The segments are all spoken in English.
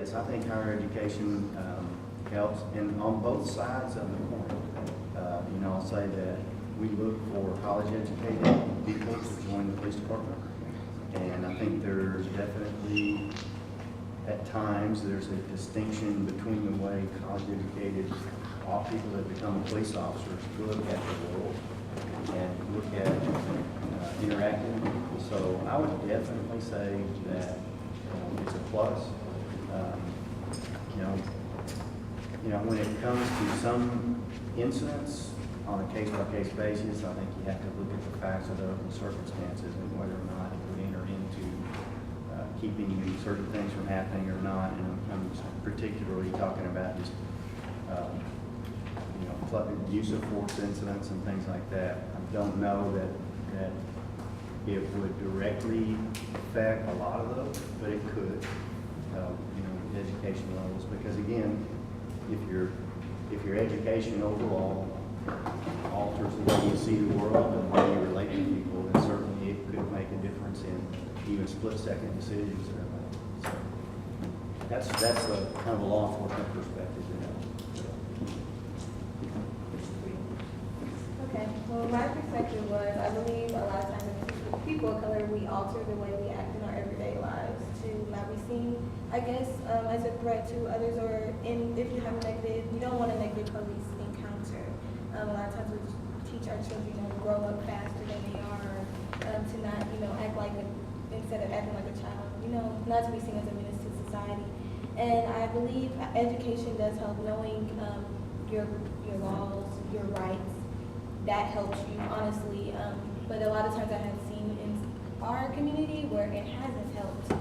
yes, I think higher education helps, and on both sides of the coin. You know, I'll say that we look for college-educated people to join the police department, and I think there's definitely, at times, there's a distinction between the way college-educated people that become police officers look at the world and look at interacting with people. So I would definitely say that it's a plus. You know, when it comes to some incidents on a case-by-case basis, I think you have to look at the facts of the circumstances and whether or not it would enter into keeping certain things from happening or not. And I'm particularly talking about just you know, use of force incidents and things like that. I don't know that it would directly affect a lot of those, but it could, you know, with education levels. Because again, if your education overall alters the way you see the world and the way you relate to people, then certainly it could make a difference in even split-second decisions that are made. So that's a kind of a law enforcement perspective, you know. Okay, well, my perspective was, I believe a lot of times as people of color, we alter the way we act in our everyday lives to not be seen, I guess, as a threat to others, or if you have a negative, you don't want a negative police encounter. A lot of times we teach our children, you know, to grow up faster than they are, to not, you know, act like instead of acting like a child, you know, not to be seen as a menace to society. And I believe education does help, knowing your laws, your rights. That helps you, honestly. But a lot of times I have seen in our community where it hasn't helped,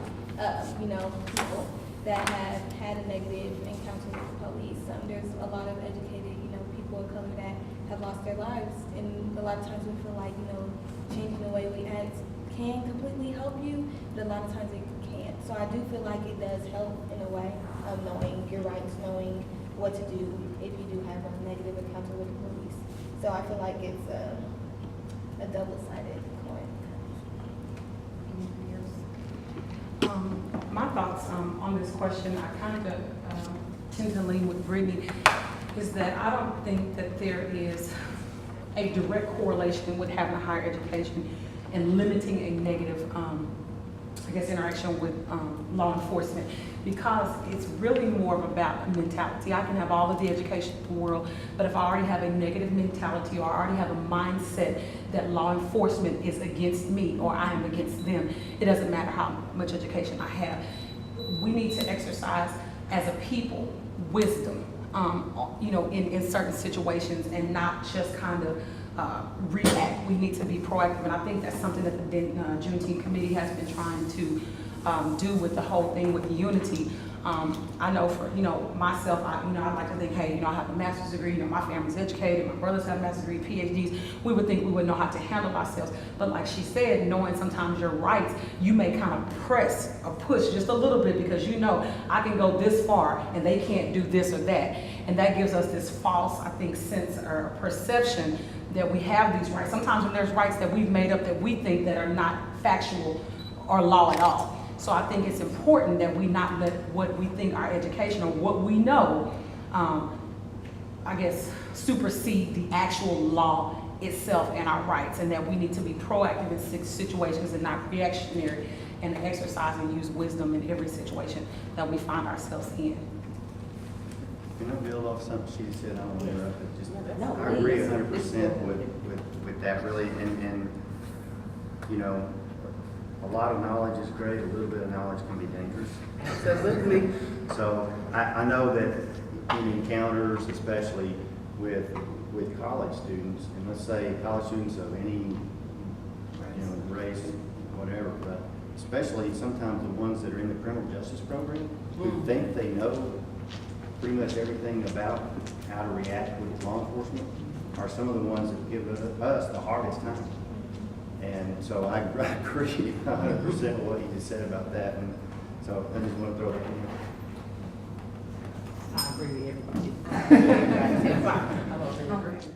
you know, people that have had a negative encounter with the police. There's a lot of educated, you know, people of color that have lost their lives. And a lot of times we feel like, you know, changing the way we act can completely help you, but a lot of times it can't. So I do feel like it does help in a way of knowing your rights, knowing what to do if you do have a negative encounter with the police. So I feel like it's a double-sided coin. My thoughts on this question, I kind of tend to lean with Brittany, is that I don't think that there is a direct correlation with having a higher education and limiting a negative, I guess, interaction with law enforcement, because it's really more about a mentality. I can have all of the education in the world, but if I already have a negative mentality, or I already have a mindset that law enforcement is against me or I am against them, it doesn't matter how much education I have. We need to exercise as a people wisdom, you know, in certain situations, and not just kind of react. We need to be proactive, and I think that's something that the Denton Juneteenth committee has been trying to do with the whole thing with unity. I know for, you know, myself, I like to think, hey, you know, I have a master's degree, you know, my family's educated, my brothers have a master's degree, PhDs. We would think we would know how to handle ourselves, but like she said, knowing sometimes your rights, you may kind of press or push just a little bit, because you know I can go this far and they can't do this or that, and that gives us this false, I think, sense or perception that we have these rights. Sometimes when there's rights that we've made up that we think that are not factual or law at all. So I think it's important that we not let what we think our education or what we know, I guess, supersede the actual law itself and our rights, and that we need to be proactive in situations and not reactionary, and exercise and use wisdom in every situation that we find ourselves in. Can I build off something she said? I don't want to interrupt it. Just, No, I agree 100% with that, really. And you know, a lot of knowledge is great. A little bit of knowledge can be dangerous. Absolutely. So I know that in encounters, especially with college students, and let's say college students of any, you know, race, whatever, but especially sometimes the ones that are in the criminal justice program who think they know pretty much everything about how to react with law enforcement are some of the ones that give us the hardest time. And so I agree 100% with what you just said about that. And so I just want to throw that in there. I agree with everybody. Everybody said fine. I love it.